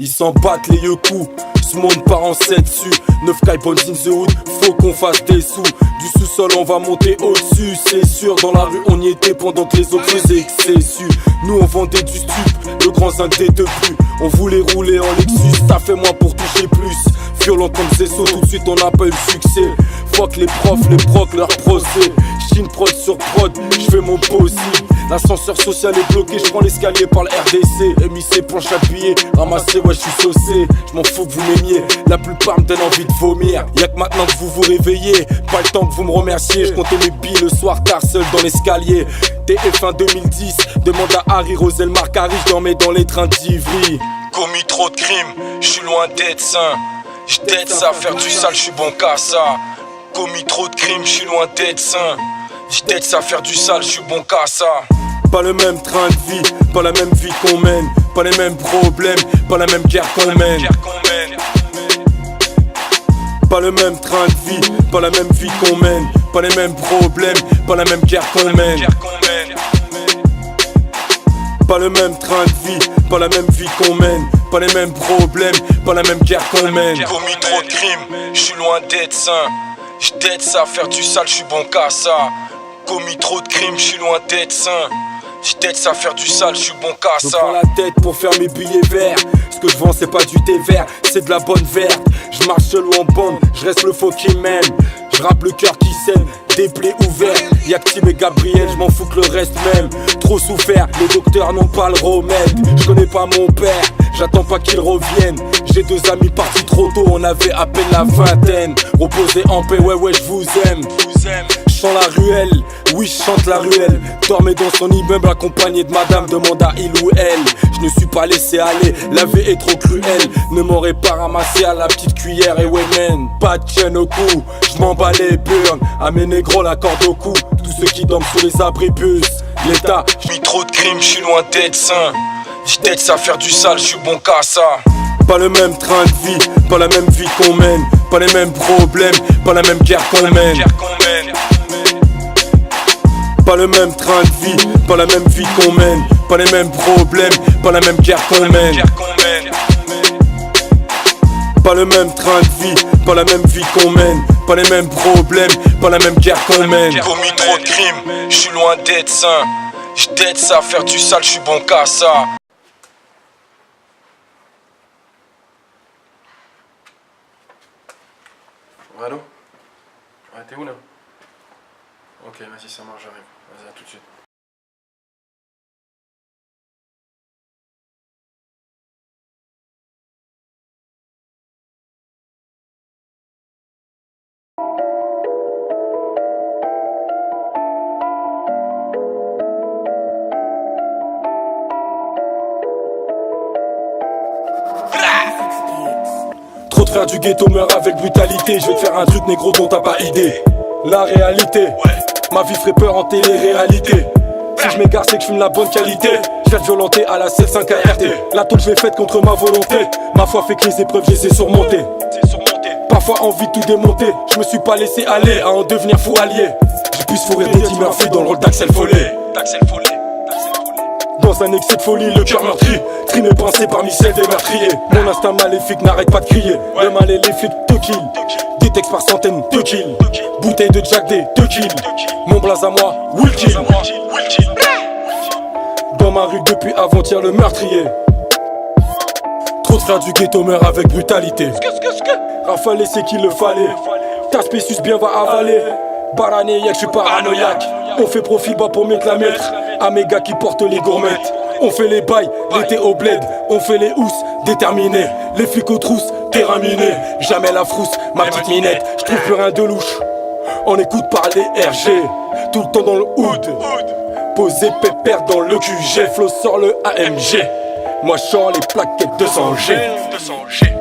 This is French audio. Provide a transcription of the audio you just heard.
Ils s'en battent les yeux coups, ce monde part en 7 dessus. 9 Kaibons in the hood, faut qu'on fasse des sous. Du sous-sol on va monter au-dessus, c'est sûr. Dans la rue on y était pendant que les autres faisaient que c'est su. Nous on vendait du stup, le grand zinc des deux plus. On voulait rouler en Lexus, t'as fait moins pour toucher plus. Violent comme Zesso, tout de suite on n'a pas eu le succès. Fuck les profs, les procs, leur procès. Chine prod sur prod, j'fais mon possible. L'ascenseur social est bloqué, j'prends l'escalier par le RDC. MIC planche appuyée, ramassé, ouais j'suis saucé. J'm'en fous que vous m'aimiez, la plupart me donnent envie de vomir. Y'a que maintenant que vous vous réveillez, pas le temps que vous me remerciez. J'comptais mes billes le soir tard seul dans l'escalier. TF1 2010, demande à Harry Rosel Marcari, j'dormais dans les trains d'Ivry. Commis trop de crimes, j'suis loin d'être sain. J't'aide ça, faire du sale, j'suis bon qu'à ça. Commis trop de crimes, j'suis loin d'être sain. J't'aide ça, faire du sale, j'suis bon qu'à ça. Pas le même train de vie, pas la même vie qu'on mène. Pas les mêmes problèmes, pas la même guerre qu'on mène. Pas le même train de vie, pas la même vie qu'on mène. Pas les mêmes problèmes, pas la même guerre qu'on mène. Pas le même train de vie, pas la même vie qu'on mène. Pas les mêmes problèmes, pas la même guerre qu'on mène. Commis trop de crimes, j'suis loin d'être sain. J't'aide ça, faire du sale, j'suis bon qu'à ça. Commis trop de crimes, j'suis loin d'être sain. J't'aide ça, faire du sale, j'suis bon qu'à ça. Je prends la tête pour faire mes billets verts. Ce que je vends c'est pas du thé vert, c'est de la bonne verte. Je marche seul ou en bande, je reste le faux qui mène. Je rappe le cœur qui saigne, des plaies ouvertes. Y'a que Tim et Gabriel, je m'en fous que le reste même. Trop souffert, les docteurs n'ont pas le remède. Je connais pas mon père, j'attends pas qu'il revienne. J'ai 2 amis partis trop tôt, on avait à peine la vingtaine. Reposez en paix, ouais je vous aime. Chante la ruelle, oui je chante la ruelle. Dormez dans son immeuble accompagné de madame, demande à il ou elle. Je ne suis pas laissé aller, la vie est trop cruelle. Ne m'aurais pas ramassé à la petite cuillère. Et ouais man, pas de chaîne au cou, je m'en bats les burnes. À mes négros la corde au cou, tous ceux qui dorment sous les abribus. L'état, j'vis trop de crimes, j'suis loin d'être sain. J't'aide ça, faire du sale, j'suis bon qu'à ça. Pas le même train de vie, pas la même vie qu'on mène. Pas les mêmes problèmes, pas la même guerre qu'on mène. Pas le même train de vie, pas la même vie qu'on mène. Pas les mêmes problèmes, pas la même guerre qu'on mène. Pas le même train de vie, pas la même vie qu'on mène. Pas les mêmes problèmes, pas la même guerre qu'on mène. Commis trop de crimes, j'suis loin d'être sain. J't'aide ça, faire du sale, j'suis bon qu'à ça. Allô? Ouais, t'es où là? Ok, vas-y, ça marche, j'arrive. Vas-y, à tout de suite. Trop de frères du ghetto meurent avec brutalité. Je vais te faire un truc négro dont t'as pas idée. La réalité, ma vie ferait peur en télé-réalité. Si je m'égare c'est que je fume la bonne qualité. Je vais être violenté à la 7-5 ART. La tôle je l'ai faite contre ma volonté. Ma foi fait que les épreuves je les ai surmontées. Parfois envie de tout démonter. Je me suis pas laissé aller à en devenir fou allié. J'ai pu se fourrir d'Eddie Murphy dans le rôle d'Axel Follet. Dans un excès de folie, le cœur meurtri. Trimé pincé parmi celles des meurtriers. Mon instinct maléfique n'arrête pas de crier. Le mal et les flics te kill. Des textes par centaines te kill. Bouteille de Jack D te kill. Mon blaze à moi, will kill. Dans ma rue depuis avant-hier le meurtrier. Trop de frères du ghetto meurent avec brutalité. Rafale c'est qu'il le fallait. Ta spécius bien va avaler. Barané y'a que je suis paranoïaque. On fait profil bas pour mieux que la mettre. À mes gars qui portent les gourmettes. On fait les bails, l'été au bled. On fait les housses, déterminés. Les flics aux trousses, terrain miné. Jamais la frousse, ma petite minette. J'trouve plus rien de louche. On écoute parler RG. Tout le temps dans le hood. Posé pépère dans le QG. Flow sort le AMG. Moi j'sors les plaquettes 200G.